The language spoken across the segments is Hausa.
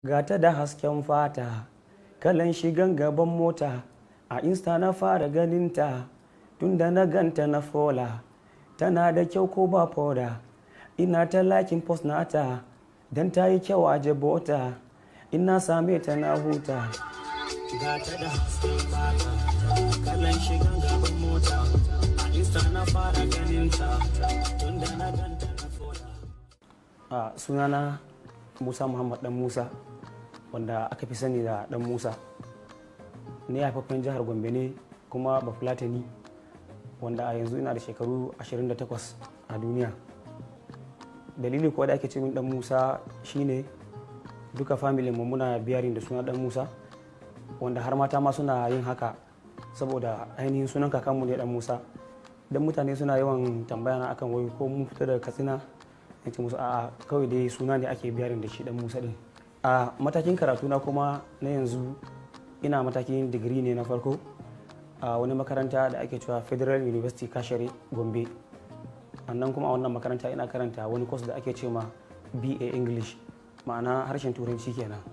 Gata da hasken fata, kalan shigan gaban mota, a insta na fara ganinta, tunda na ganta na fola, tana da kyau ko ba foda, ina ta lakin post nata, dan ta yi kyau a jabota, ina same ta na huta. Gata da hasken fata, kalan shigan gaban mota, a insta na fara ganinta, tunda na ganta na fola. Sunana Musa Muhammad Dan Musa, wanda aka fi sani da Dan Musa. Ni haifaffen jihar Gombe ne kuma Bafulatani, wanda a yanzu ina da shekaru 28 a duniya. Dalili kuwa da ake ce min Dan Musa shine duka familin mu muna biyarin da suna Dan Musa, wanda har mata ma suna yin haka saboda ainihin sunan kakanmu ne Dan Musa. Dan mutane suna yawan tambaya na akan wai ko mun fita daga Katsina, in ce musu a'a, kawai dai suna ne ake biyarin da shi Dan Musa din. A matakin karatu na kuma na yanzu ina matakin digiri ne na farko a wani makaranta da ake cewa Federal University Kashere Gombe. Annan kuma a wannan makaranta ina karanta wani course da ake ce ma BA English, ma'ana harshen turanci kenan.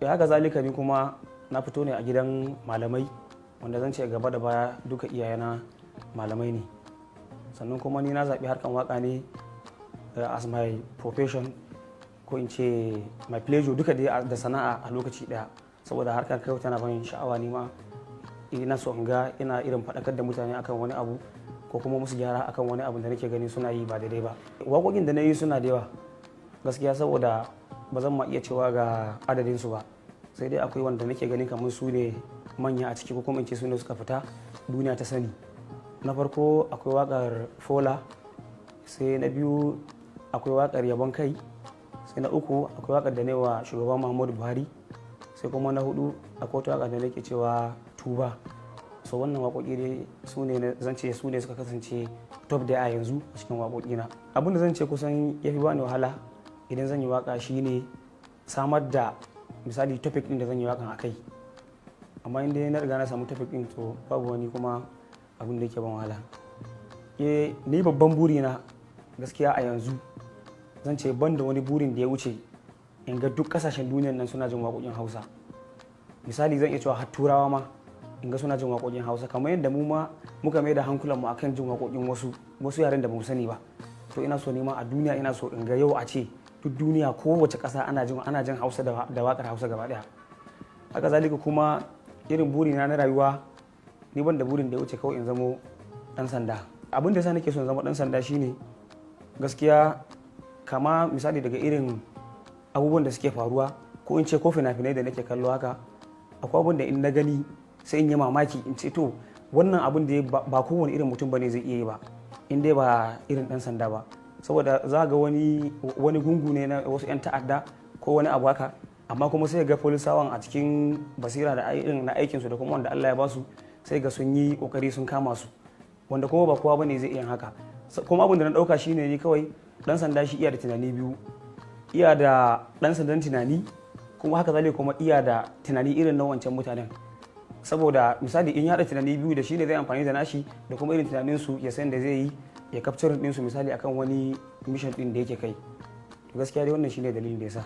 Ya haka zalika ni kuma na fito ne a gidan malamai, wanda zan ce gaba da baya duka iyayena malamai ne. Sannan kuma ni na zaɓi harkan waka ne as my profession, ko in ce my pleasure, duka dai da sana'a a lokaci daya, saboda harkar kai tana ban sha'awa. ni ma ina so in ga ina irin faɗakar da mutane akan wani abu ko kuma musu gyara akan wani abu da nake gani suna yi ba daidai ba. Waƙoƙin da na yi suna da yawa gaskiya, saboda ba zan ma iya cewa ga adadin su ba, sai dai akwai wanda nake gani kamar su ne manya a ciki, ko kuma in ce su ne suka fita duniya ta sani. Na farko akwai waƙar Fola, sai na biyu akwai waƙar Yabon Kai, sai na uku akwai waƙar da ne wa shugaban Muhammadu Buhari, sai kuma na hudu akwai wata waƙar da nake cewa Tuba. So wannan waƙoƙi dai su ne zan ce su ne suka kasance top da a yanzu a cikin waƙoƙina. Abin da zan ce kusan ya fi bani wahala idan zan yi waƙa shine samar da misali topic ɗin da zan yi waƙan a kai. Amma inda na riga na samu topic ɗin, to babu wani kuma abin da yake ban wahala. Ni babban burina gaskiya a yanzu zan ce ban da wani burin da ya wuce in ga duk kasashen duniyan nan suna jin waƙoƙin Hausa. Misali zan iya cewa har Turawa ma in ga suna jin waƙoƙin Hausa, kamar yadda mu ma muka mai da hankulanmu akan jin waƙoƙin wasu yaren da ba mu sani ba. To ina so nima a duniya, ina so in ga yau a ce duk duniya kowace ƙasa ana jin Hausa da waƙar Hausa gaba ɗaya. Haka zalika kuma irin burina na rayuwa, ni ban da burin da ya wuce kawai in zamo ɗan sanda. Abin da yasa nake so in zama ɗan sanda shine gaskiya, kama misali daga irin abubuwan da suke faruwa, ko in ce ko fina-finai da nake kallo haka, akwai abin da in na gani sai in yi mamaki in ce to wannan abin da ba kowane irin mutum bane zai iya yi ba, in dai ba irin ɗan sanda ba. Saboda za ga wani gungu ne na wasu 'yan ta'adda ko wani abu haka, amma kuma sai ga polisawan a cikin basira da irin na aikinsu da kuma wanda Allah ya ba su, sai ga sun yi kokari sun kama su, wanda kuma ba kowa bane zai iya haka. Kuma abin da na dauka shine ni kawai dan sanda shi iya da tunani biyu, iya da dan sandan tunani, kuma haka zalika kuma iya da tunani irin na wancan mutanen. Saboda misali in ya haɗa tunani biyu da shi ne zai amfani da nashi da kuma irin tunanin su, ya san da zai yi ya capture din su misali akan wani mission din da yake kai. To gaskiya dai wannan shine dalilin da yasa